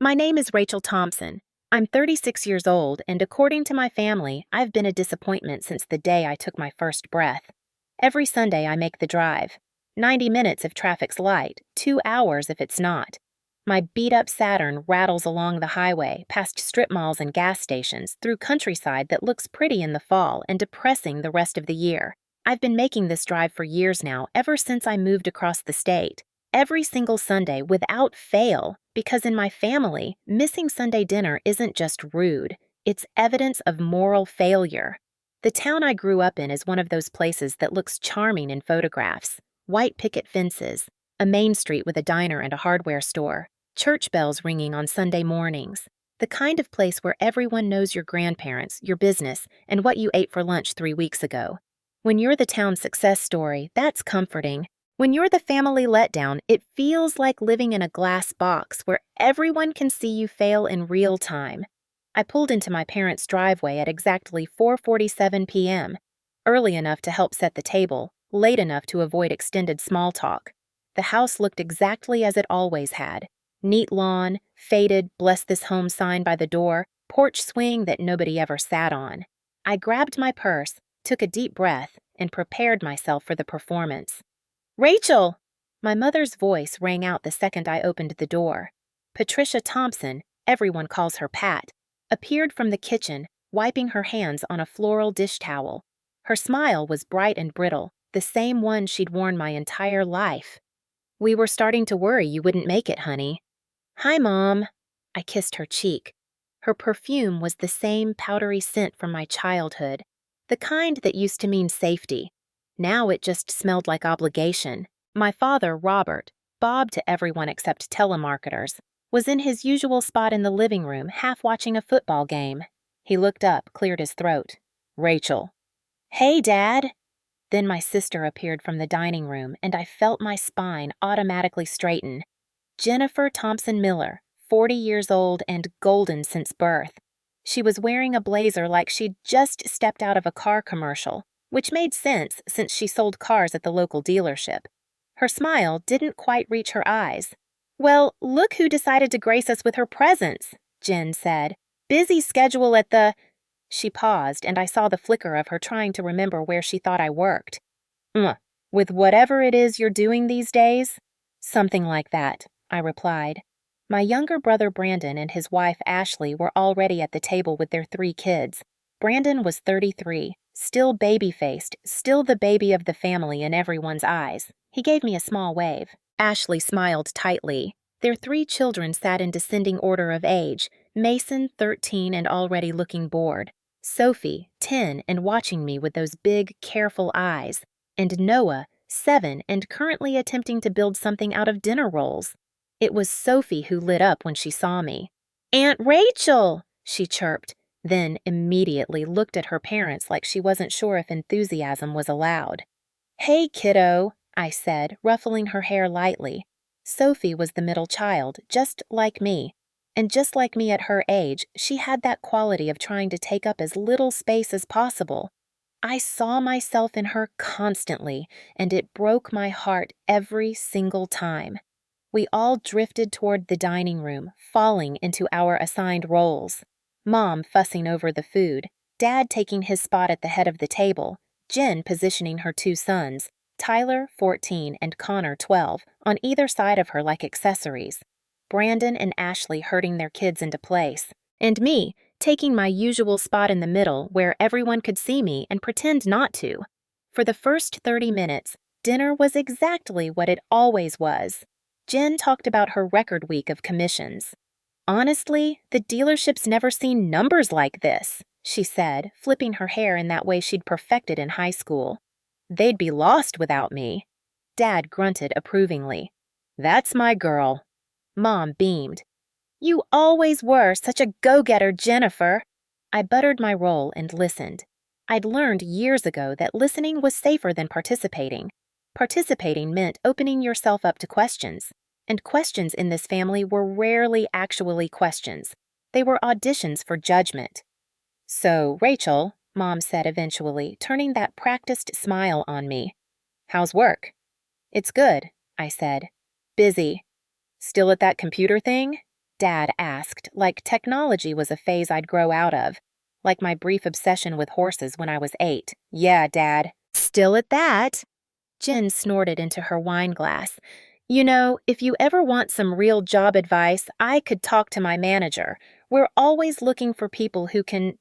My name is Rachel Thompson. I'm 36 years old, and according to my family, I've been a disappointment since the day I took my first breath. Every Sunday, I make the drive. 90 minutes if traffic's light, 2 hours if it's not. My beat-up Saturn rattles along the highway, past strip malls and gas stations, through countryside that looks pretty in the fall and depressing the rest of the year. I've been making this drive for years now, ever since I moved across the state. Every single Sunday without fail, because in my family, missing Sunday dinner isn't just rude, it's evidence of moral failure. The town I grew up in is one of those places that looks charming in photographs. White picket fences, a main street with a diner and a hardware store, church bells ringing on Sunday mornings. The kind of place where everyone knows your grandparents, your business, and what you ate for lunch 3 weeks ago. When you're the town's success story, that's comforting. When you're the family letdown, it feels like living in a glass box where everyone can see you fail in real time. I pulled into my parents' driveway at exactly 4:47 p.m., early enough to help set the table, late enough to avoid extended small talk. The house looked exactly as it always had. Neat lawn, faded "Bless this home" sign by the door, porch swing that nobody ever sat on. I grabbed my purse, took a deep breath, and prepared myself for the performance. "Rachel!" My mother's voice rang out the second I opened the door. Patricia Thompson, everyone calls her Pat, appeared from the kitchen, wiping her hands on a floral dish towel. Her smile was bright and brittle, the same one she'd worn my entire life. "We were starting to worry you wouldn't make it, honey." "Hi, Mom." I kissed her cheek. Her perfume was the same powdery scent from my childhood, the kind that used to mean safety. Now it just smelled like obligation. My father, Robert, Bob to everyone except telemarketers, was in his usual spot in the living room, half watching a football game. He looked up, cleared his throat. "Rachel." "Hey, Dad." Then my sister appeared from the dining room, and I felt my spine automatically straighten. Jennifer Thompson Miller, 40 years old and golden since birth. She was wearing a blazer like she'd just stepped out of a car commercial, which made sense since she sold cars at the local dealership. Her smile didn't quite reach her eyes. "Well, look who decided to grace us with her presence," Jen said. "Busy schedule at the—" She paused, and I saw the flicker of her trying to remember where she thought I worked. With whatever it is you're doing these days?" "Something like that," I replied. My younger brother Brandon and his wife Ashley were already at the table with their 3 kids. Brandon was 33, still baby-faced, still the baby of the family in everyone's eyes. He gave me a small wave. Ashley smiled tightly. Their 3 children sat in descending order of age: Mason, 13 and already looking bored; Sophie, 10 and watching me with those big, careful eyes; and Noah, 7 and currently attempting to build something out of dinner rolls. It was Sophie who lit up when she saw me. "Aunt Rachel!" she chirped, then immediately looked at her parents like she wasn't sure if enthusiasm was allowed. "Hey, kiddo," I said, ruffling her hair lightly. Sophie was the middle child, just like me. And just like me at her age, she had that quality of trying to take up as little space as possible. I saw myself in her constantly, and it broke my heart every single time. We all drifted toward the dining room, falling into our assigned roles. Mom fussing over the food, Dad taking his spot at the head of the table, Jen positioning her 2 sons, Tyler, 14, and Connor, 12, on either side of her like accessories. Brandon and Ashley herding their kids into place, and me taking my usual spot in the middle where everyone could see me and pretend not to. For the first 30 minutes, dinner was exactly what it always was. Jen talked about her record week of commissions. "Honestly, the dealership's never seen numbers like this," she said, flipping her hair in that way she'd perfected in high school. "They'd be lost without me." Dad grunted approvingly. "That's my girl." Mom beamed. "You always were such a go-getter, Jennifer." I buttered my roll and listened. I'd learned years ago that listening was safer than participating. Participating meant opening yourself up to questions. And questions in this family were rarely actually questions. They were auditions for judgment. "So, Rachel," Mom said eventually, turning that practiced smile on me. "How's work?" "It's good," I said. "Busy." "Still at that computer thing?" Dad asked, like technology was a phase I'd grow out of, like my brief obsession with horses when I was 8. Yeah, Dad. Still at that? Jen snorted into her wine glass. You know, if you ever want some real job advice, I could talk to my manager. We're always looking for people who can,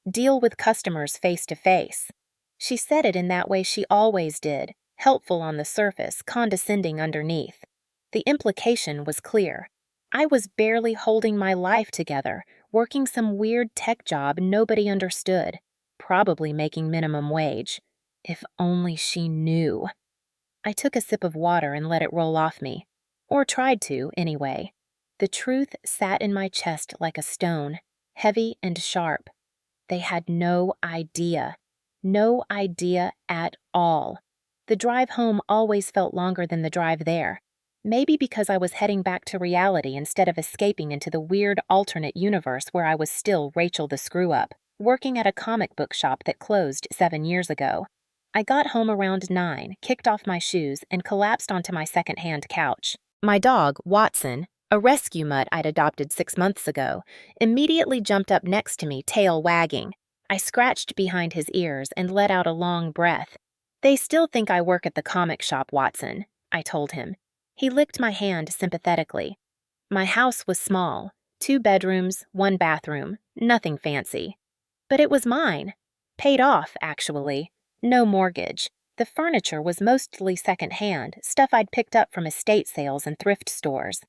deal with customers face to face. She said it in that way she always did, helpful on the surface, condescending underneath. The implication was clear. I was barely holding my life together, working some weird tech job nobody understood, probably making minimum wage. If only she knew. I took a sip of water and let it roll off me. Or tried to, anyway. The truth sat in my chest like a stone, heavy and sharp. They had no idea. No idea at all. The drive home always felt longer than the drive there. Maybe because I was heading back to reality instead of escaping into the weird alternate universe where I was still Rachel the screw-up, working at a comic book shop that closed 7 years ago. I got home around 9, kicked off my shoes, and collapsed onto my second-hand couch. My dog, Watson, a rescue mutt I'd adopted 6 months ago, immediately jumped up next to me, tail wagging. I scratched behind his ears and let out a long breath. They still think I work at the comic shop, Watson, I told him. He licked my hand sympathetically. My house was small, 2 bedrooms, 1 bathroom, nothing fancy. But it was mine. Paid off, actually. No mortgage. The furniture was mostly second-hand, stuff I'd picked up from estate sales and thrift stores.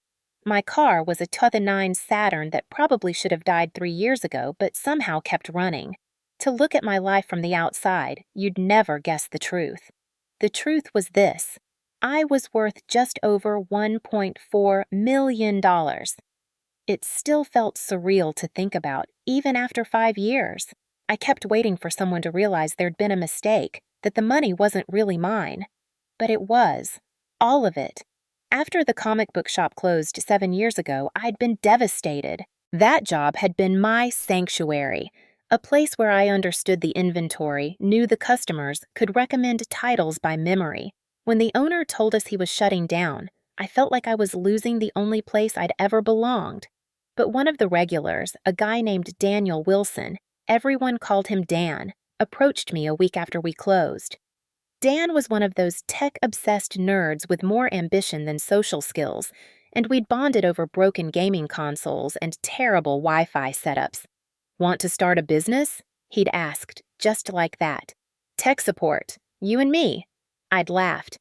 My car was a 2009 Saturn that probably should have died 3 years ago, but somehow kept running. To look at my life from the outside, you'd never guess the truth. The truth was this. I was worth just over $1.4 million. It still felt surreal to think about, even after 5 years. I kept waiting for someone to realize there'd been a mistake, that the money wasn't really mine. But it was. All of it. After the comic book shop closed 7 years ago, I'd been devastated. That job had been my sanctuary, a place where I understood the inventory, knew the customers, could recommend titles by memory. When the owner told us he was shutting down, I felt like I was losing the only place I'd ever belonged. But one of the regulars, a guy named Daniel Wilson, everyone called him Dan, approached me a week after we closed. Dan was one of those tech-obsessed nerds with more ambition than social skills, and we'd bonded over broken gaming consoles and terrible Wi-Fi setups. Want to start a business? He'd asked, just like that. Tech support, you and me. I'd laughed.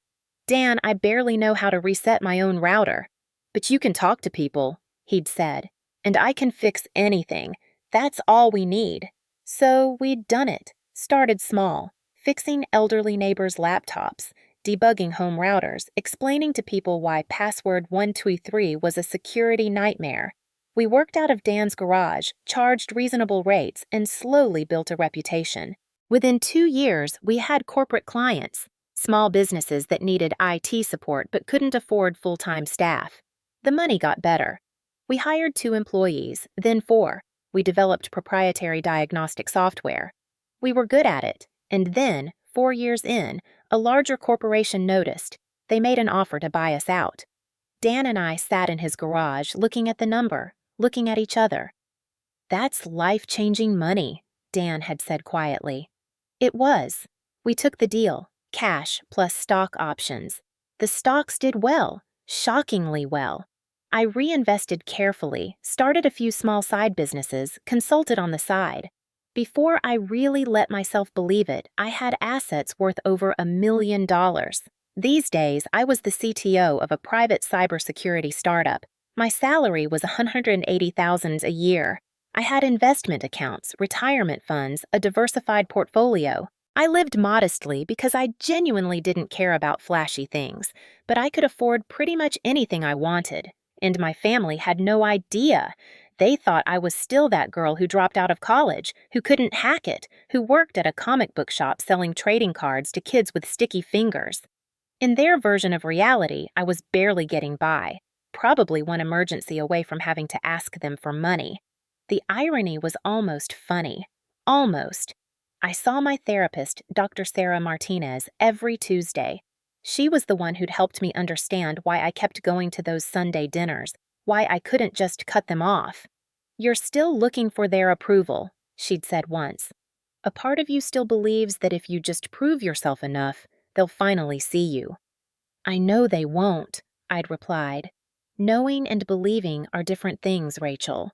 Dan, I barely know how to reset my own router. But you can talk to people, he'd said, and I can fix anything. That's all we need. So we'd done it, started small, fixing elderly neighbors' laptops, debugging home routers, explaining to people why password 123 was a security nightmare. We worked out of Dan's garage, charged reasonable rates, and slowly built a reputation. Within 2 years, we had corporate clients, small businesses that needed IT support but couldn't afford full-time staff. The money got better. We hired 2 employees, then 4. We developed proprietary diagnostic software. We were good at it, and then, 4 years in, a larger corporation noticed. They made an offer to buy us out. Dan and I sat in his garage looking at the number, looking at each other. That's life-changing money, Dan had said quietly. It was. We took the deal, cash plus stock options. The stocks did well, shockingly well. I reinvested carefully, started a few small side businesses, consulted on the side. Before I really let myself believe it, I had assets worth over $1 million. These days, I was the CTO of a private cybersecurity startup. My salary was $180,000 a year. I had investment accounts, retirement funds, a diversified portfolio. I lived modestly because I genuinely didn't care about flashy things, but I could afford pretty much anything I wanted. And my family had no idea. They thought I was still that girl who dropped out of college, who couldn't hack it, who worked at a comic book shop selling trading cards to kids with sticky fingers. In their version of reality, I was barely getting by, probably one emergency away from having to ask them for money. The irony was almost funny. Almost. I saw my therapist, Dr. Sarah Martinez, every Tuesday. She was the one who'd helped me understand why I kept going to those Sunday dinners, why I couldn't just cut them off. "You're still looking for their approval," she'd said once. "A part of you still believes that if you just prove yourself enough, they'll finally see you." "I know they won't," I'd replied. "Knowing and believing are different things, Rachel."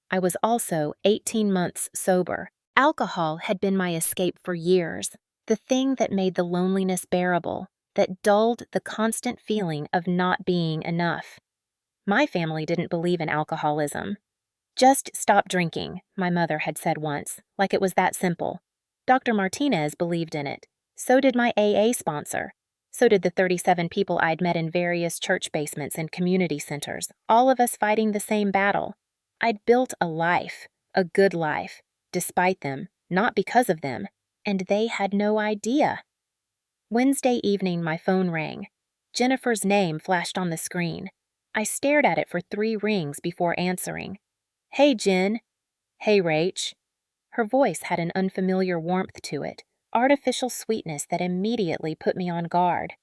I was also 18 months sober. Alcohol had been my escape for years, the thing that made the loneliness bearable, that dulled the constant feeling of not being enough. My family didn't believe in alcoholism. "Just stop drinking," my mother had said once, like it was that simple. Dr. Martinez believed in it. So did my AA sponsor. So did the 37 people I'd met in various church basements and community centers, all of us fighting the same battle. I'd built a life, a good life, despite them, not because of them, and they had no idea. Wednesday evening, my phone rang. Jennifer's name flashed on the screen. I stared at it for 3 rings before answering. "Hey, Jen." "Hey, Rach." Her voice had an unfamiliar warmth to it, artificial sweetness that immediately put me on guard.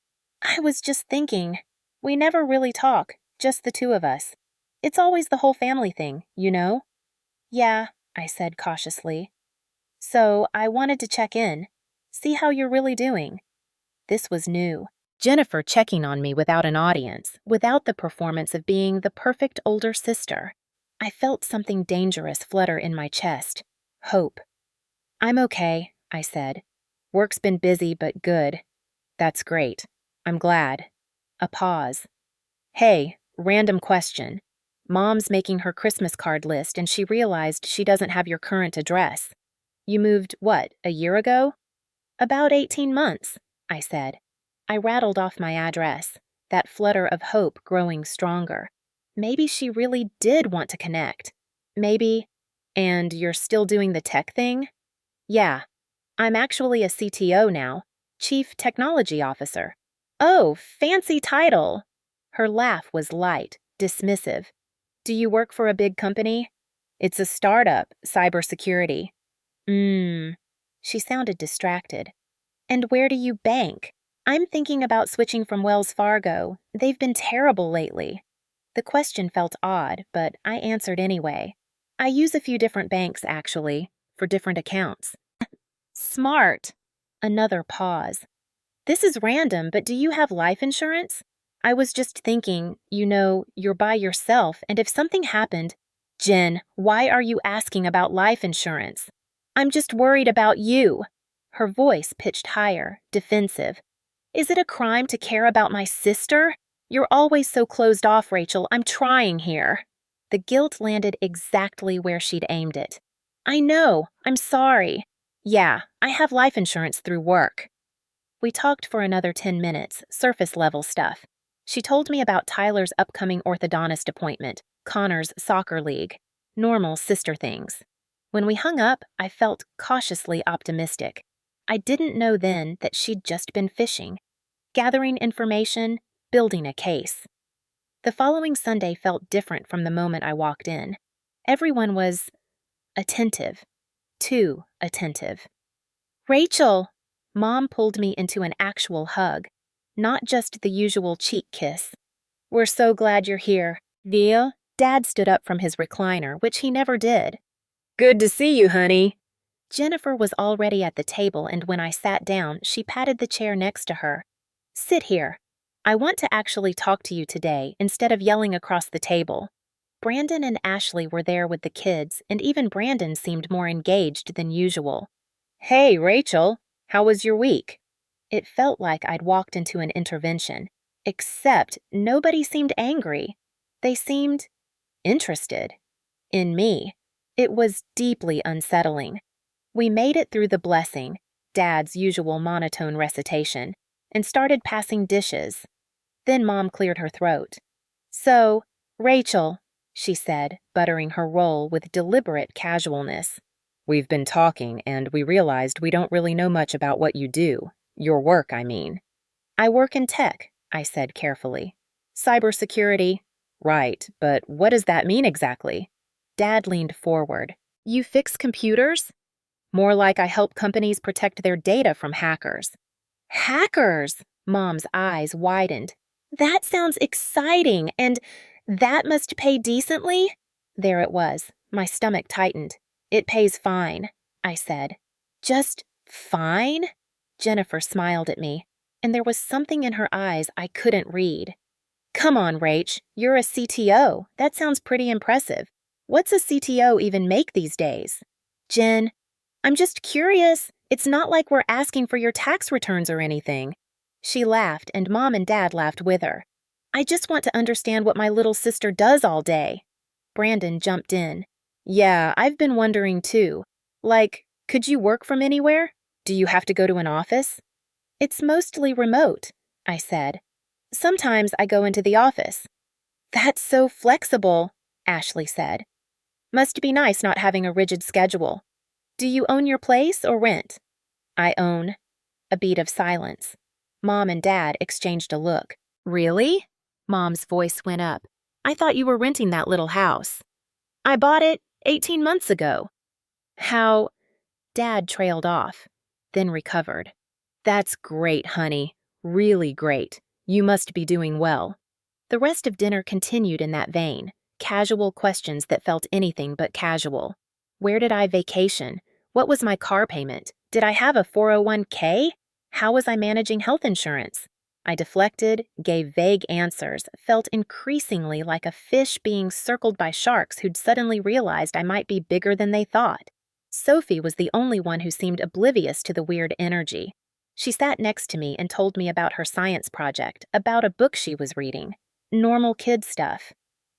"I was just thinking. We never really talk, just the two of us. It's always the whole family thing, you know?" "Yeah," I said cautiously. "So I wanted to check in, see how you're really doing." This was new. Jennifer checking on me without an audience, without the performance of being the perfect older sister. I felt something dangerous flutter in my chest. Hope. "I'm okay," I said. "Work's been busy but good." "That's great. I'm glad." A pause. "Hey, random question. Mom's making her Christmas card list and she realized she doesn't have your current address. You moved, what, a year ago?" "About 18 months," I said. I rattled off my address, that flutter of hope growing stronger. Maybe she really did want to connect. Maybe. "And you're still doing the tech thing?" "Yeah. I'm actually a CTO now, Chief Technology Officer." "Oh, fancy title." Her laugh was light, dismissive. "Do you work for a big company?" "It's a startup, cybersecurity." She sounded distracted. "And where do you bank?" "I'm thinking about switching from Wells Fargo. They've been terrible lately." The question felt odd, but I answered anyway. "I use a few different banks, actually, for different accounts." "Smart." Another pause. "This is random, but do you have life insurance?" "I was just thinking, you're by yourself, and if something happened—" "Jen, why are you asking about life insurance?" "I'm just worried about you." Her voice pitched higher, defensive. "Is it a crime to care about my sister? You're always so closed off, Rachel. I'm trying here." The guilt landed exactly where she'd aimed it. "I know. I'm sorry." "Yeah, I have life insurance through work." We talked for another 10 minutes, surface-level stuff. She told me about Tyler's upcoming orthodontist appointment, Connor's soccer league, normal sister things. When we hung up, I felt cautiously optimistic. I didn't know then that she'd just been fishing, gathering information, building a case. The following Sunday felt different from the moment I walked in. Everyone was attentive, too attentive. "Rachel!" Mom pulled me into an actual hug, not just the usual cheek kiss. "We're so glad you're here." "Deal?" Dad stood up from his recliner, which he never did. "Good to see you, honey." Jennifer was already at the table, and when I sat down, she patted the chair next to her. "Sit here. I want to actually talk to you today instead of yelling across the table." Brandon and Ashley were there with the kids, and even Brandon seemed more engaged than usual. "Hey, Rachel, how was your week?" It felt like I'd walked into an intervention, except nobody seemed angry. They seemed interested in me. It was deeply unsettling. We made it through the blessing, Dad's usual monotone recitation, and started passing dishes. Then Mom cleared her throat. "So, Rachel," she said, buttering her roll with deliberate casualness. "We've been talking, and we realized we don't really know much about what you do. Your work, I mean." "I work in tech," I said carefully. "Cybersecurity." "Right, but what does that mean exactly?" Dad leaned forward. "You fix computers?" "More like I help companies protect their data from hackers." "Hackers!" Mom's eyes widened. "That sounds exciting, and That must pay decently? There it was. My stomach tightened. It pays fine, I said. Just fine? Jennifer smiled at me, and there was something in her eyes I couldn't read. Come on, Rach, you're a CTO. That sounds pretty impressive. What's a CTO even make these days? Jen, I'm just curious. It's not like we're asking for your tax returns or anything. She laughed, and Mom and Dad laughed with her. I just want to understand what my little sister does all day. Brandon jumped in. Yeah, I've been wondering too. Like, could you work from anywhere? Do you have to go to an office? It's mostly remote, I said. Sometimes I go into the office. That's so flexible, Ashley said. Must be nice not having a rigid schedule. Do you own your place or rent? I own. A beat of silence. Mom and Dad exchanged a look. Really? Mom's voice went up. I thought you were renting that little house. I bought it 18 months ago. How? Dad trailed off, then recovered. That's great, honey. Really great. You must be doing well. The rest of dinner continued in that vein, casual questions that felt anything but casual. Where did I vacation? What was my car payment? Did I have a 401k? How was I managing health insurance? I deflected, gave vague answers, felt increasingly like a fish being circled by sharks who'd suddenly realized I might be bigger than they thought. Sophie was the only one who seemed oblivious to the weird energy. She sat next to me and told me about her science project, about a book she was reading. Normal kid stuff.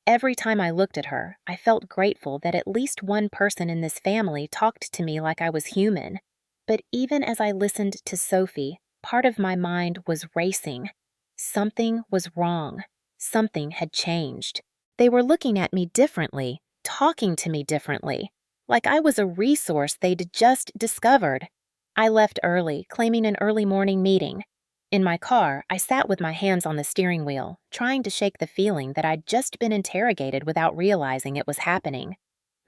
Every time I looked at her, I felt grateful that at least one person in this family talked to me like I was human. But even as I listened to Sophie, part of my mind was racing. Something was wrong. Something had changed. They were looking at me differently, talking to me differently, like I was a resource they'd just discovered. I left early, claiming an early morning meeting. In my car, I sat with my hands on the steering wheel, trying to shake the feeling that I'd just been interrogated without realizing it was happening.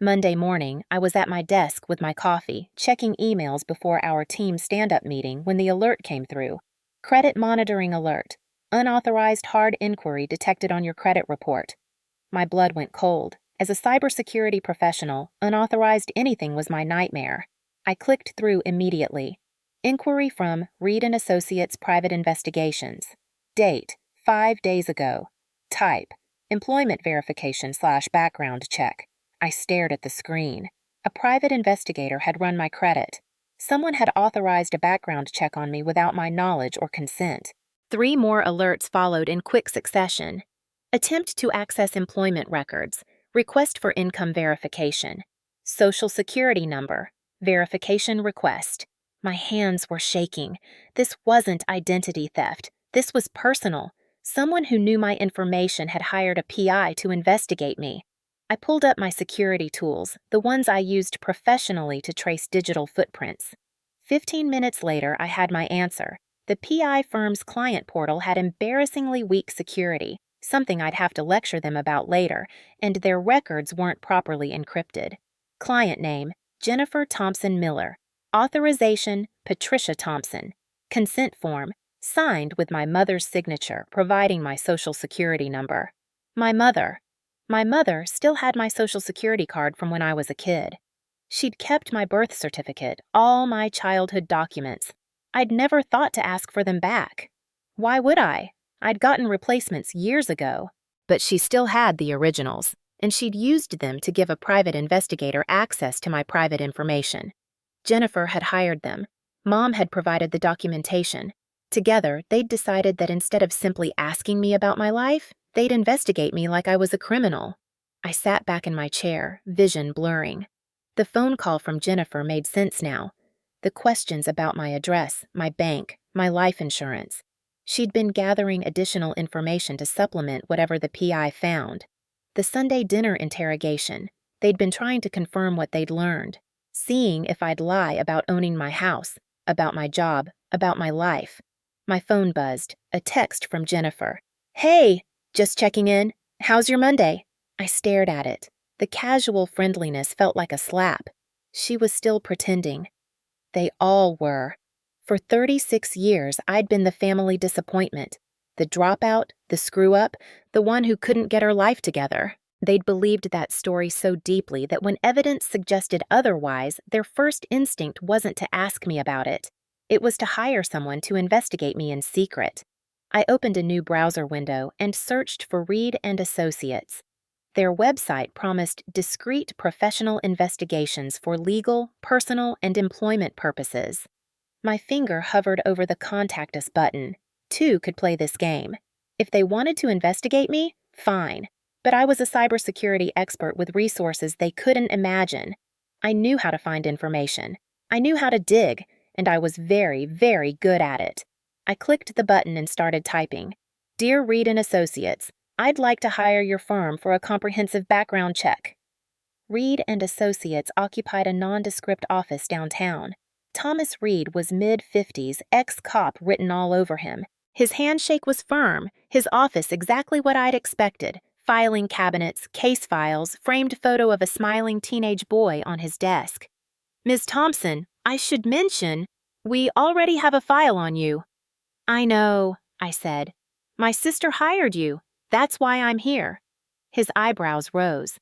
Monday morning, I was at my desk with my coffee, checking emails before our team stand-up meeting when the alert came through. Credit monitoring alert. Unauthorized hard inquiry detected on your credit report. My blood went cold. As a cybersecurity professional, unauthorized anything was my nightmare. I clicked through immediately. Inquiry from Reed & Associates Private Investigations. Date, 5 days ago. Type, employment verification/background check. I stared at the screen. A private investigator had run my credit. Someone had authorized a background check on me without my knowledge or consent. 3 more alerts followed in quick succession. Attempt to access employment records. Request for income verification. Social Security number. Verification request. My hands were shaking. This wasn't identity theft. This was personal. Someone who knew my information had hired a PI to investigate me. I pulled up my security tools, the ones I used professionally to trace digital footprints. 15 minutes later, I had my answer. The PI firm's client portal had embarrassingly weak security, something I'd have to lecture them about later, and their records weren't properly encrypted. Client name, Jennifer Thompson Miller. Authorization, Patricia Thompson. Consent form, signed with my mother's signature, providing my social security number. My mother still had my social security card from when I was a kid. She'd kept my birth certificate, all my childhood documents. I'd never thought to ask for them back. Why would I? I'd gotten replacements years ago. But she still had the originals, and she'd used them to give a private investigator access to my private information. Jennifer had hired them. Mom had provided the documentation. Together, they'd decided that instead of simply asking me about my life, they'd investigate me like I was a criminal. I sat back in my chair, vision blurring. The phone call from Jennifer made sense now. The questions about my address, my bank, my life insurance. She'd been gathering additional information to supplement whatever the PI found. The Sunday dinner interrogation. They'd been trying to confirm what they'd learned, seeing if I'd lie about owning my house, about my job, about my life. My phone buzzed, a text from Jennifer. Hey! Just checking in. How's your Monday? I stared at it. The casual friendliness felt like a slap. She was still pretending. They all were. For 36 years, I'd been the family disappointment. The dropout, the screw-up, the one who couldn't get her life together. They'd believed that story so deeply that when evidence suggested otherwise, their first instinct wasn't to ask me about it. It was to hire someone to investigate me in secret. I opened a new browser window and searched for Reed and Associates. Their website promised discreet professional investigations for legal, personal, and employment purposes. My finger hovered over the Contact Us button. Two could play this game. If they wanted to investigate me, fine. But I was a cybersecurity expert with resources they couldn't imagine. I knew how to find information. I knew how to dig, and I was very, very good at it. I clicked the button and started typing. Dear Reed and Associates, I'd like to hire your firm for a comprehensive background check. Reed and Associates occupied a nondescript office downtown. Thomas Reed was mid-50s, ex-cop written all over him. His handshake was firm, his office exactly what I'd expected. Filing cabinets, case files, framed photo of a smiling teenage boy on his desk. Ms. Thompson, I should mention, we already have a file on you. I know, I said. My sister hired you. That's why I'm here. His eyebrows rose.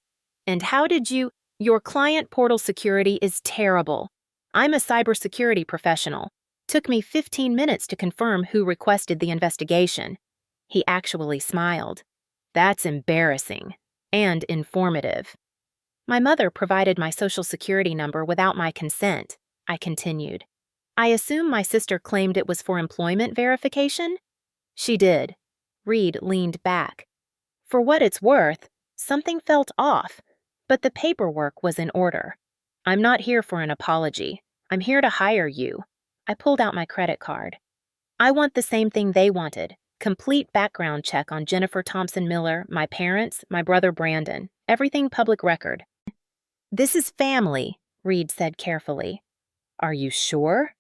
And how did you? Your client portal security is terrible. I'm a cybersecurity professional. Took me 15 minutes to confirm who requested the investigation. He actually smiled. That's embarrassing and informative. My mother provided my social security number without my consent, I continued. I assume my sister claimed it was for employment verification? She did. Reed leaned back. For what it's worth, something felt off, but the paperwork was in order. I'm not here for an apology. I'm here to hire you. I pulled out my credit card. I want the same thing they wanted. Complete background check on Jennifer Thompson Miller, my parents, my brother Brandon. Everything public record. This is family, Reed said carefully. Are you sure?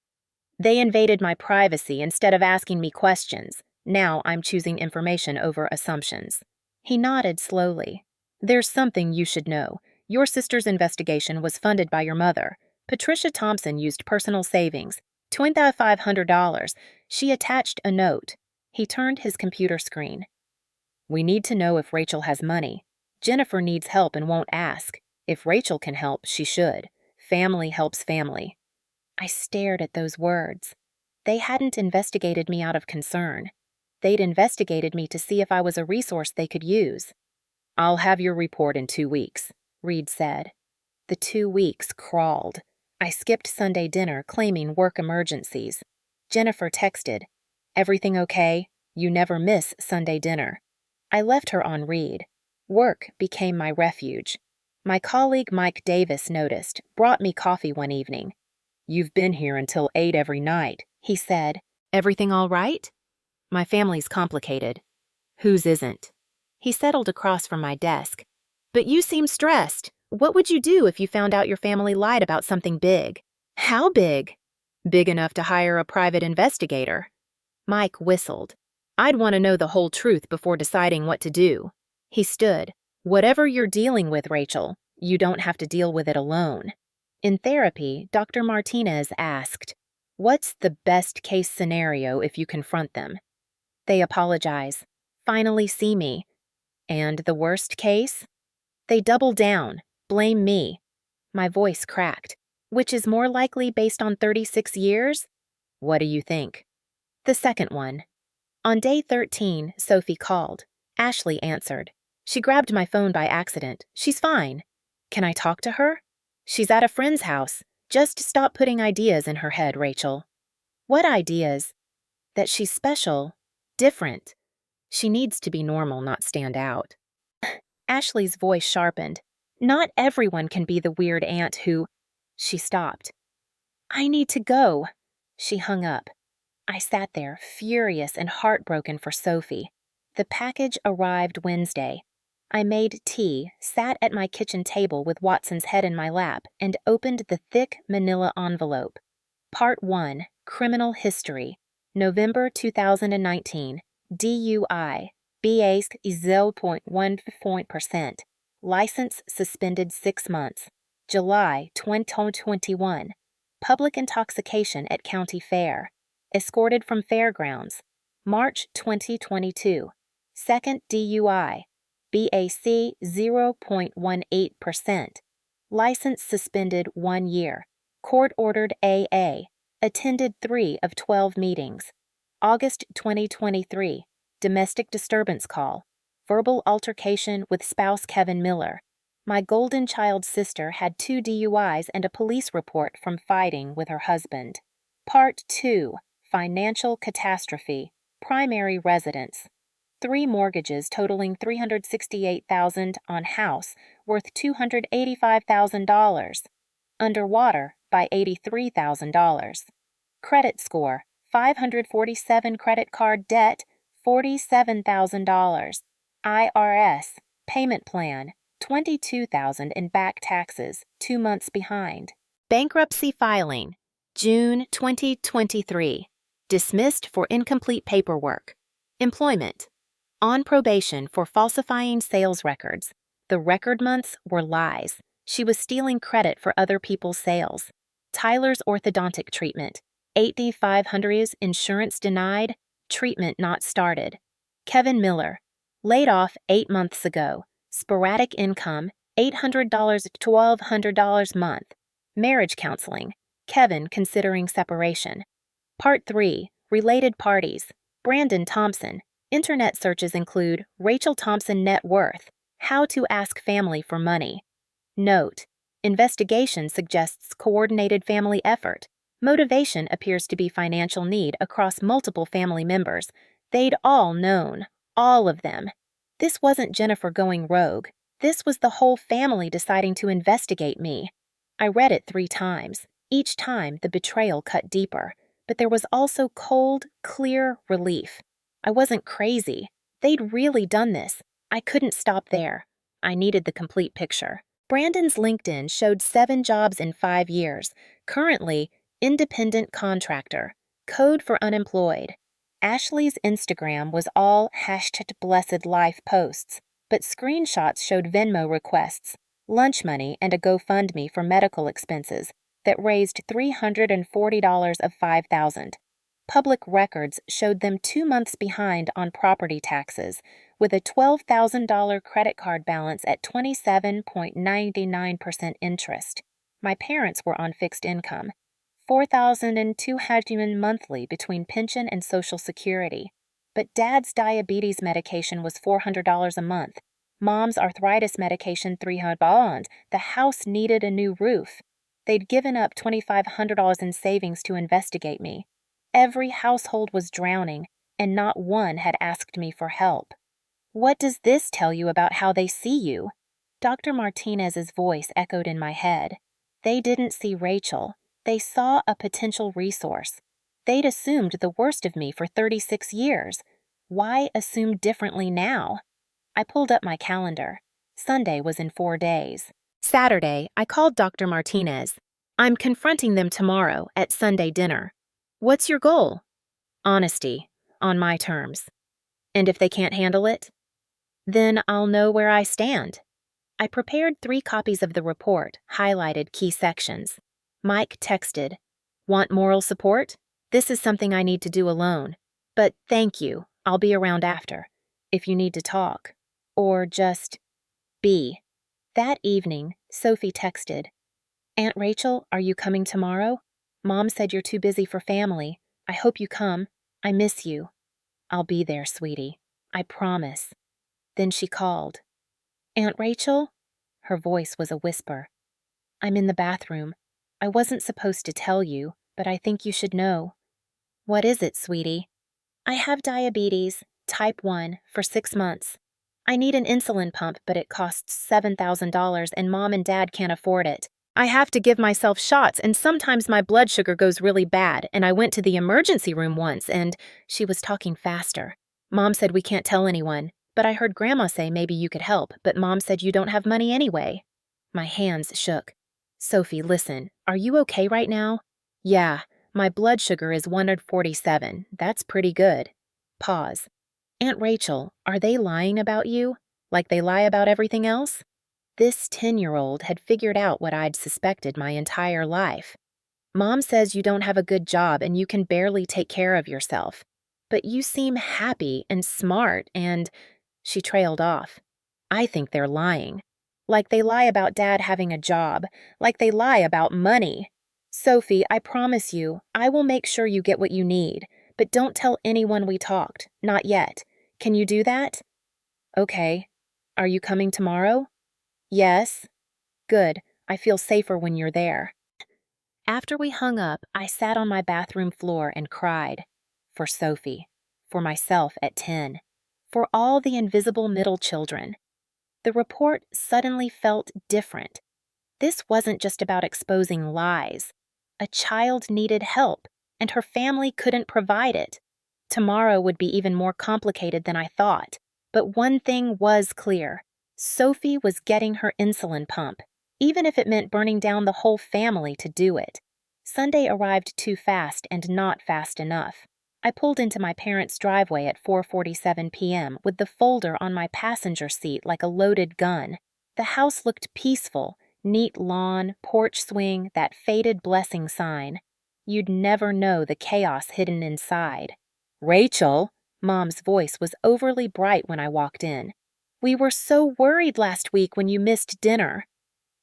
They invaded my privacy instead of asking me questions. Now I'm choosing information over assumptions. He nodded slowly. There's something you should know. Your sister's investigation was funded by your mother. Patricia Thompson used personal savings. $2,500. She attached a note. He turned his computer screen. We need to know if Rachel has money. Jennifer needs help and won't ask. If Rachel can help, she should. Family helps family. I stared at those words. They hadn't investigated me out of concern. They'd investigated me to see if I was a resource they could use. I'll have your report in 2 weeks, Reed said. The 2 weeks crawled. I skipped Sunday dinner, claiming work emergencies. Jennifer texted, Everything okay? You never miss Sunday dinner. I left her on read. Work became my refuge. My colleague Mike Davis noticed, brought me coffee one evening. You've been here until 8 every night, he said. Everything all right? My family's complicated. Whose isn't? He settled across from my desk. But you seem stressed. What would you do if you found out your family lied about something big? How big? Big enough to hire a private investigator. Mike whistled. I'd want to know the whole truth before deciding what to do. He stood. Whatever you're dealing with, Rachel, you don't have to deal with it alone. In therapy, Dr. Martinez asked, What's the best case scenario if you confront them? They apologize. Finally see me. And the worst case? They double down. Blame me. My voice cracked. Which is more likely based on 36 years? What do you think? The second one. On day 13, Sophie called. Ashley answered. She grabbed my phone by accident. She's fine. Can I talk to her? She's at a friend's house. Just stop putting ideas in her head, Rachel. What ideas? That she's special, different. She needs to be normal, not stand out. Ashley's voice sharpened. Not everyone can be the weird aunt who... She stopped. I need to go. She hung up. I sat there, furious and heartbroken for Sophie. The package arrived Wednesday. I made tea, sat at my kitchen table with Watson's head in my lap, and opened the thick manila envelope. Part 1, Criminal History, November 2019, DUI, BASC 0.1%, license suspended 6 months, July 2021, public intoxication at county fair, escorted from fairgrounds, March 2022. Second DUI. BAC 0.18%. License suspended 1 year. Court-ordered AA. Attended 3 of 12 meetings. August 2023. Domestic disturbance call. Verbal altercation with spouse Kevin Miller. My golden child sister had 2 DUIs and a police report from fighting with her husband. Part 2. Financial catastrophe. Primary residence. 3 mortgages totaling $368,000 on house worth $285,000. Underwater by $83,000. Credit score, 547 credit card debt, $47,000. IRS, payment plan, $22,000 in back taxes, 2 months behind. Bankruptcy filing, June 2023. Dismissed for incomplete paperwork. Employment. On probation for falsifying sales records. The record months were lies. She was stealing credit for other people's sales. Tyler's orthodontic treatment. 8,500 insurance denied. Treatment not started. Kevin Miller. Laid off 8 months ago. Sporadic income, $800 to $1,200 month. Marriage counseling. Kevin considering separation. Part 3. Related parties. Brandon Thompson. Internet searches include Rachel Thompson net worth. How to ask family for money. Note: investigation suggests coordinated family effort. Motivation appears to be financial need across multiple family members. They'd all known. All of them. This wasn't Jennifer going rogue. This was the whole family deciding to investigate me. I read it 3 times. Each time, the betrayal cut deeper. But there was also cold, clear relief. I wasn't crazy. They'd really done this. I couldn't stop there. I needed the complete picture. Brandon's LinkedIn showed 7 jobs in 5 years. Currently, independent contractor. Code for unemployed. Ashley's Instagram was all #blessedlife posts, but screenshots showed Venmo requests, lunch money, and a GoFundMe for medical expenses that raised $340 of $5,000. Public records showed them 2 months behind on property taxes, with a $12,000 credit card balance at 27.99% interest. My parents were on fixed income, $4,200 monthly between pension and Social Security. But Dad's diabetes medication was $400 a month. Mom's arthritis medication $300. The house needed a new roof. They'd given up $2,500 in savings to investigate me. Every household was drowning, and not one had asked me for help. What does this tell you about how they see you? Dr. Martinez's voice echoed in my head. They didn't see Rachel. They saw a potential resource. They'd assumed the worst of me for 36 years. Why assume differently now? I pulled up my calendar. Sunday was in 4 days. Saturday, I called Dr. Martinez. I'm confronting them tomorrow at Sunday dinner. What's your goal? Honesty, on my terms. And if they can't handle it? Then I'll know where I stand. I prepared 3 copies of the report, highlighted key sections. Mike texted, "Want moral support? This is something I need to do alone. But thank you, I'll be around after, if you need to talk. Or just be." That evening, Sophie texted, "Aunt Rachel, are you coming tomorrow? Mom said you're too busy for family. I hope you come. I miss you." "I'll be there, sweetie. I promise." Then she called. "Aunt Rachel?" Her voice was a whisper. "I'm in the bathroom. I wasn't supposed to tell you, but I think you should know." "What is it, sweetie?" "I have diabetes, type 1, for 6 months. I need an insulin pump, but it costs $7,000 and Mom and Dad can't afford it. I have to give myself shots, and sometimes my blood sugar goes really bad, and I went to the emergency room once, and..." She was talking faster. "Mom said we can't tell anyone, but I heard Grandma say maybe you could help, but Mom said you don't have money anyway." My hands shook. "Sophie, listen, are you okay right now?" "Yeah, my blood sugar is 147. That's pretty good." Pause. "Aunt Rachel, are they lying about you? Like they lie about everything else?" This 10-year-old had figured out what I'd suspected my entire life. "Mom says you don't have a good job and you can barely take care of yourself. but you seem happy and smart and—" She trailed off. "I think they're lying. Like they lie about Dad having a job, like they lie about money. Sophie, I promise you, I will make sure you get what you need, but don't tell anyone we talked, not yet. Can you do that?" "Okay. Are you coming tomorrow?" "Yes." "Good. I feel safer when you're there." After we hung up, I sat on my bathroom floor and cried. For Sophie. For myself at 10. For all the invisible middle children. The report suddenly felt different. This wasn't just about exposing lies. A child needed help, and her family couldn't provide it. Tomorrow would be even more complicated than I thought. But one thing was clear. Sophie was getting her insulin pump, even if it meant burning down the whole family to do it. Sunday arrived too fast and not fast enough. I pulled into my parents' driveway at 4:47 p.m. with the folder on my passenger seat like a loaded gun. The house looked peaceful, neat lawn, porch swing, that faded blessing sign. You'd never know the chaos hidden inside. "Rachel!" Mom's voice was overly bright when I walked in. "We were so worried last week when you missed dinner."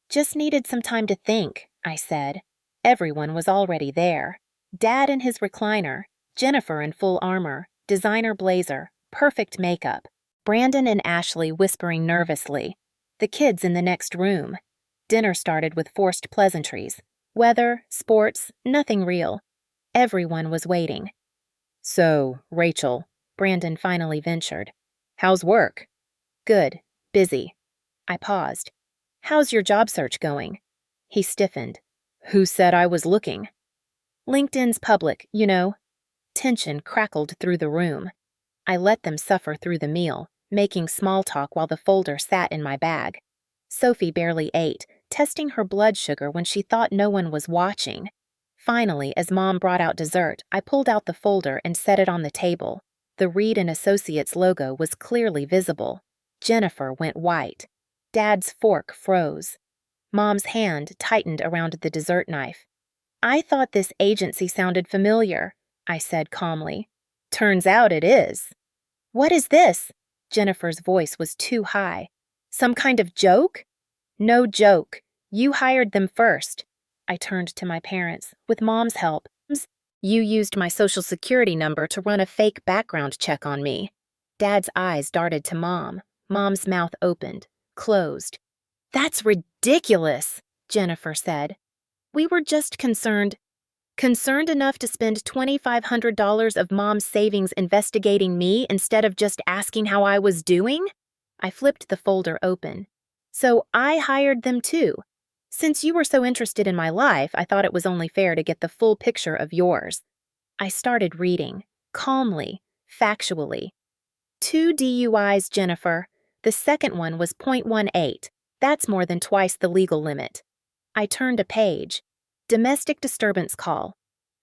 "Just needed some time to think," I said. Everyone was already there. Dad in his recliner, Jennifer in full armor, designer blazer, perfect makeup, Brandon and Ashley whispering nervously, the kids in the next room. Dinner started with forced pleasantries. Weather, sports, nothing real. Everyone was waiting. "So, Rachel," Brandon finally ventured, "how's work?" "Good. Busy." I paused. "How's your job search going?" He stiffened. "Who said I was looking?" "LinkedIn's public, you know." Tension crackled through the room. I let them suffer through the meal, making small talk while the folder sat in my bag. Sophie barely ate, testing her blood sugar when she thought no one was watching. Finally, as Mom brought out dessert, I pulled out the folder and set it on the table. The Reed and Associates logo was clearly visible. Jennifer went white. Dad's fork froze. Mom's hand tightened around the dessert knife. "I thought this agency sounded familiar," I said calmly. "Turns out it is." "What is this?" Jennifer's voice was too high. "Some kind of joke?" "No joke. You hired them first." I turned to my parents, with Mom's help. "You used my social security number to run a fake background check on me." Dad's eyes darted to Mom. Mom's mouth opened, closed. "That's ridiculous," Jennifer said. "We were just concerned enough to spend $2,500 of Mom's savings investigating me instead of just asking how I was doing?" I flipped the folder open. "So I hired them too. Since you were so interested in my life, I thought it was only fair to get the full picture of yours." I started reading, calmly, factually. 2 DUIs, Jennifer. The second one was .18. That's more than twice the legal limit. I turned a page. Domestic disturbance call.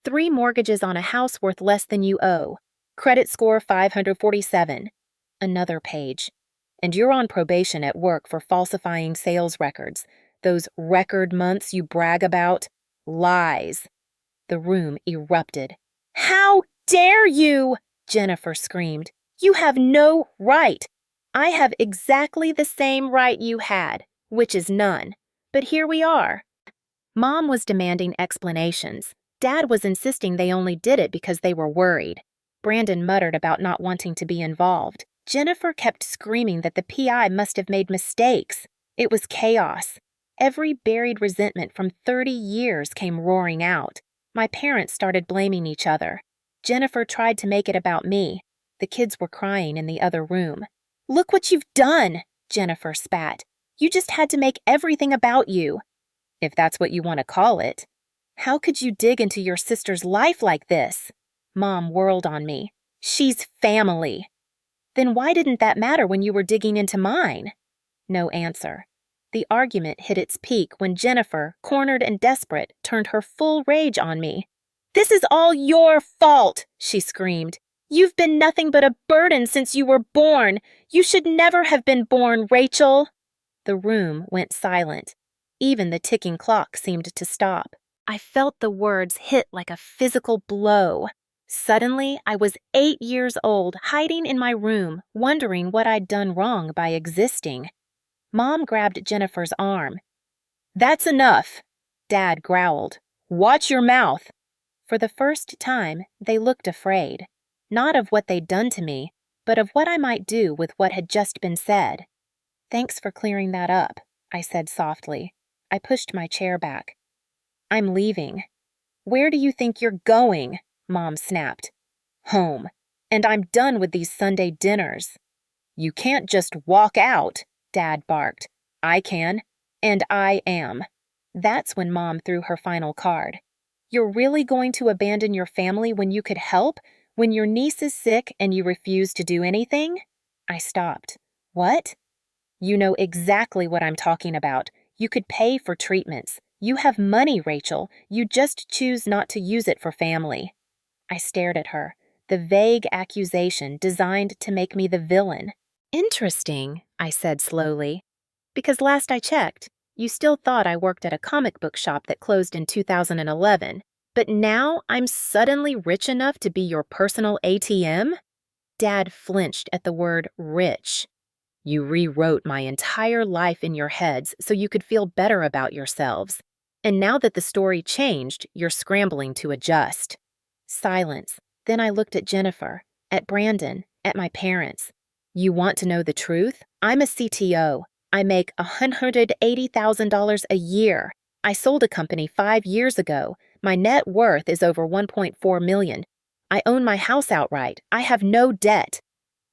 3 mortgages on a house worth less than you owe. Credit score 547. Another page. And you're on probation at work for falsifying sales records. Those record months you brag about. Lies. The room erupted. "How dare you!" Jennifer screamed. "You have no right. I have exactly the same right you had, which is none. But here we are." Mom was demanding explanations. Dad was insisting they only did it because they were worried. Brandon muttered about not wanting to be involved. Jennifer kept screaming that the PI must have made mistakes. It was chaos. Every buried resentment from 30 years came roaring out. My parents started blaming each other. Jennifer tried to make it about me. The kids were crying in the other room. "Look what you've done," Jennifer spat. "You just had to make everything about you." "If that's what you want to call it." "How could you dig into your sister's life like this?" Mom whirled on me. "She's family." "Then why didn't that matter when you were digging into mine?" No answer. The argument hit its peak when Jennifer, cornered and desperate, turned her full rage on me. "This is all your fault," she screamed. "You've been nothing but a burden since you were born. You should never have been born, Rachel." The room went silent. Even the ticking clock seemed to stop. I felt the words hit like a physical blow. Suddenly, I was 8 years old, hiding in my room, wondering what I'd done wrong by existing. Mom grabbed Jennifer's arm. "That's enough," Dad growled. "Watch your mouth." For the first time, they looked afraid. Not of what they'd done to me, but of what I might do with what had just been said. "Thanks for clearing that up," I said softly. I pushed my chair back. "I'm leaving." "Where do you think you're going?" Mom snapped. "Home. And I'm done with these Sunday dinners." "You can't just walk out," Dad barked. "I can. And I am." That's when Mom threw her final card. "You're really going to abandon your family when you could help? When your niece is sick and you refuse to do anything?" I stopped. "What?" "You know exactly what I'm talking about. You could pay for treatments. You have money, Rachel. You just choose not to use it for family." I stared at her, the vague accusation designed to make me the villain. "Interesting," I said slowly. "Because last I checked, you still thought I worked at a comic book shop that closed in 2011, but now I'm suddenly rich enough to be your personal ATM?" Dad flinched at the word rich. "You rewrote my entire life in your heads so you could feel better about yourselves. And now that the story changed, you're scrambling to adjust." Silence. Then I looked at Jennifer, at Brandon, at my parents. "You want to know the truth? I'm a CTO. I make $180,000 a year. I sold a company 5 years ago. My net worth is over $1.4 million. I own my house outright. I have no debt."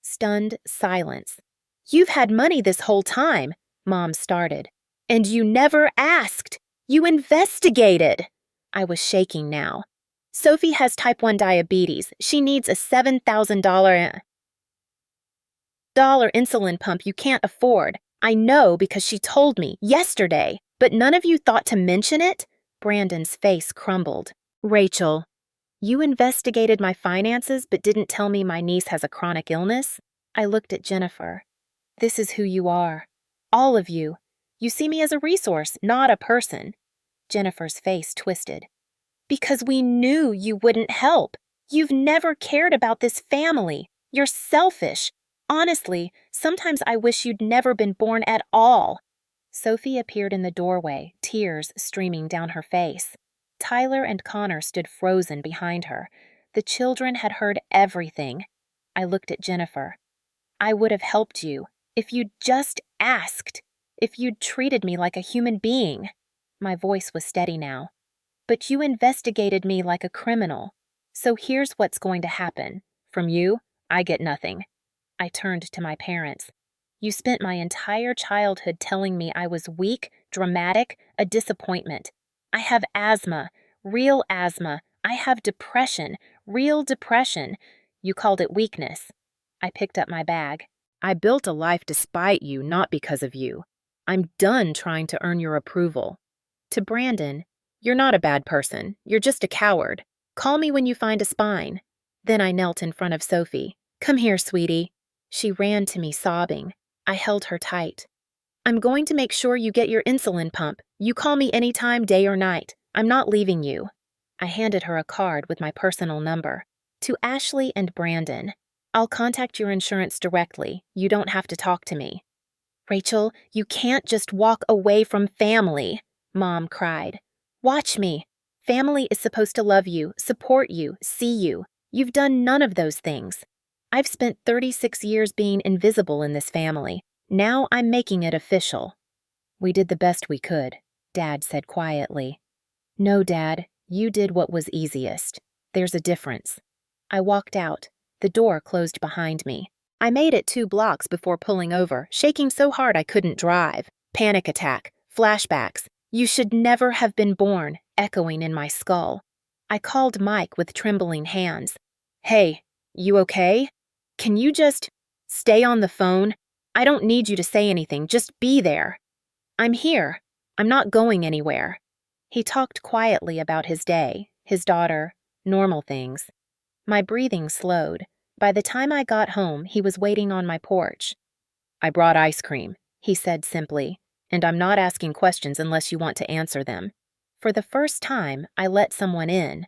Stunned silence. "You've had money this whole time," Mom started. "And you never asked. You investigated." I was shaking now. "Sophie has type 1 diabetes. She needs a $7,000 insulin pump you can't afford. I know because she told me yesterday, but none of you thought to mention it?" Brandon's face crumbled. "Rachel, you investigated my finances but didn't tell me my niece has a chronic illness?" I looked at Jennifer. "This is who you are. All of you. You see me as a resource, not a person." Jennifer's face twisted. "Because we knew you wouldn't help. You've never cared about this family. You're selfish. Honestly, sometimes I wish you'd never been born at all." Sophie appeared in the doorway, tears streaming down her face. Tyler and Connor stood frozen behind her. The children had heard everything. I looked at Jennifer. "I would have helped you if you'd just asked, if you'd treated me like a human being." My voice was steady now. "But you investigated me like a criminal. So here's what's going to happen. From you, I get nothing." I turned to my parents. "You spent my entire childhood telling me I was weak, dramatic, a disappointment. I have asthma, real asthma. I have depression, real depression. You called it weakness." I picked up my bag. "I built a life despite you, not because of you. I'm done trying to earn your approval." To Brandon, "You're not a bad person. You're just a coward. Call me when you find a spine." Then I knelt in front of Sophie. "Come here, sweetie." She ran to me sobbing. I held her tight. "I'm going to make sure you get your insulin pump. You call me anytime, day or night. I'm not leaving you." I handed her a card with my personal number. "To Ashley and Brandon. I'll contact your insurance directly. You don't have to talk to me." "Rachel, you can't just walk away from family," Mom cried. "Watch me. Family is supposed to love you, support you, see you. You've done none of those things. I've spent 36 years being invisible in this family. Now I'm making it official." "We did the best we could," Dad said quietly. "No, Dad, you did what was easiest. There's a difference." I walked out. The door closed behind me. I made it 2 blocks before pulling over, shaking so hard I couldn't drive. Panic attack, flashbacks. "You should never have been born," echoing in my skull. I called Mike with trembling hands. "Hey, you okay? Can you just stay on the phone? I don't need you to say anything, just be there." "I'm here. I'm not going anywhere." He talked quietly about his day, his daughter, normal things. My breathing slowed. By the time I got home, he was waiting on my porch. "I brought ice cream," he said simply, "and I'm not asking questions unless you want to answer them." For the first time, I let someone in.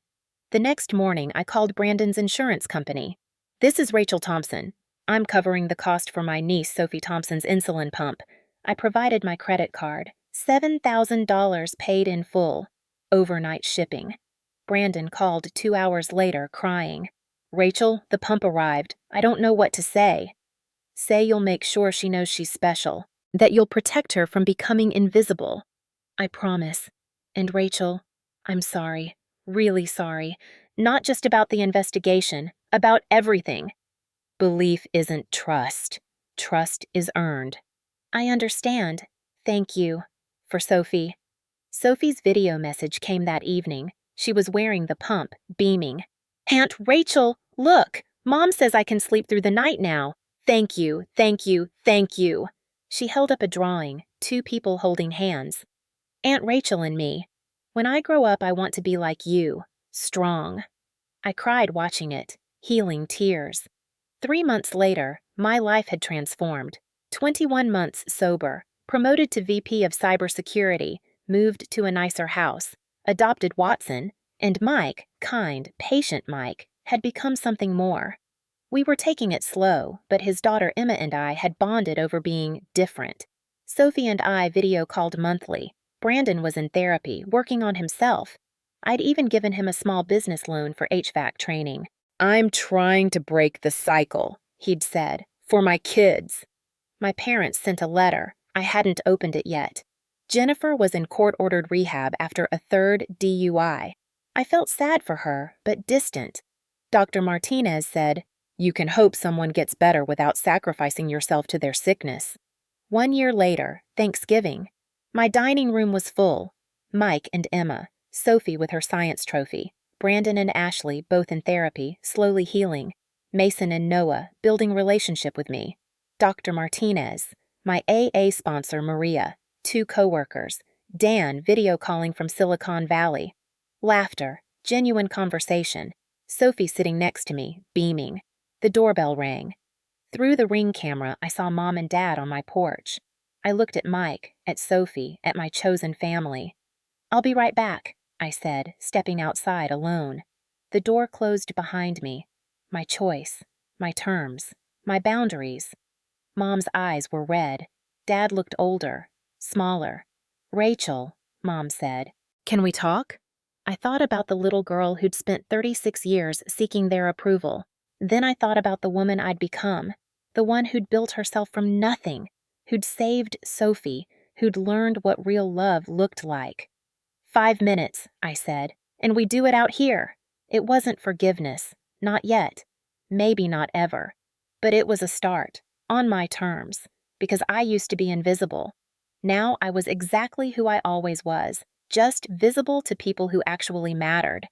The next morning, I called Brandon's insurance company. "This is Rachel Thompson. I'm covering the cost for my niece, Sophie Thompson's insulin pump. I provided my credit card. $7,000 paid in full. Overnight shipping." Brandon called 2 hours later, crying. "Rachel, the pump arrived. I don't know what to say." "Say you'll make sure she knows she's special, that you'll protect her from becoming invisible." "I promise." "And Rachel, I'm sorry, really sorry. Not just about the investigation, about everything. Belief isn't trust. Trust is earned." "I understand. Thank you." For Sophie. Sophie's video message came that evening. She was wearing the pump, beaming. "Aunt Rachel, look! Mom says I can sleep through the night now. Thank you, thank you, thank you." She held up a drawing, two people holding hands. "Aunt Rachel and me. When I grow up, I want to be like you, strong." I cried watching it, healing tears. 3 months later, my life had transformed. 21 months sober, promoted to VP of cybersecurity, moved to a nicer house, adopted Watson, and Mike, kind, patient Mike, had become something more. We were taking it slow, but his daughter Emma and I had bonded over being different. Sophie and I video called monthly. Brandon was in therapy, working on himself. I'd even given him a small business loan for HVAC training. "I'm trying to break the cycle," he'd said, "for my kids." My parents sent a letter. I hadn't opened it yet. Jennifer was in court-ordered rehab after a third DUI. I felt sad for her, but distant. Dr. Martinez said, "You can hope someone gets better without sacrificing yourself to their sickness." 1 year later, Thanksgiving, my dining room was full. Mike and Emma, Sophie with her science trophy, Brandon and Ashley, both in therapy, slowly healing, Mason and Noah, building relationship with me, Dr. Martinez, my AA sponsor Maria, 2 coworkers, Dan video calling from Silicon Valley. Laughter, genuine conversation, Sophie sitting next to me, beaming. The doorbell rang. Through the Ring camera, I saw Mom and Dad on my porch. I looked at Mike, at Sophie, at my chosen family. "I'll be right back," I said, stepping outside alone. The door closed behind me. My choice, my terms, my boundaries. Mom's eyes were red. Dad looked older, smaller. "Rachel," Mom said, "can we talk?" I thought about the little girl who'd spent 36 years seeking their approval. Then I thought about the woman I'd become, the one who'd built herself from nothing, who'd saved Sophie, who'd learned what real love looked like. 5 minutes, I said, and we do it out here. It wasn't forgiveness, not yet, maybe not ever. But it was a start, on my terms, because I used to be invisible. Now I was exactly who I always was, just visible to people who actually mattered.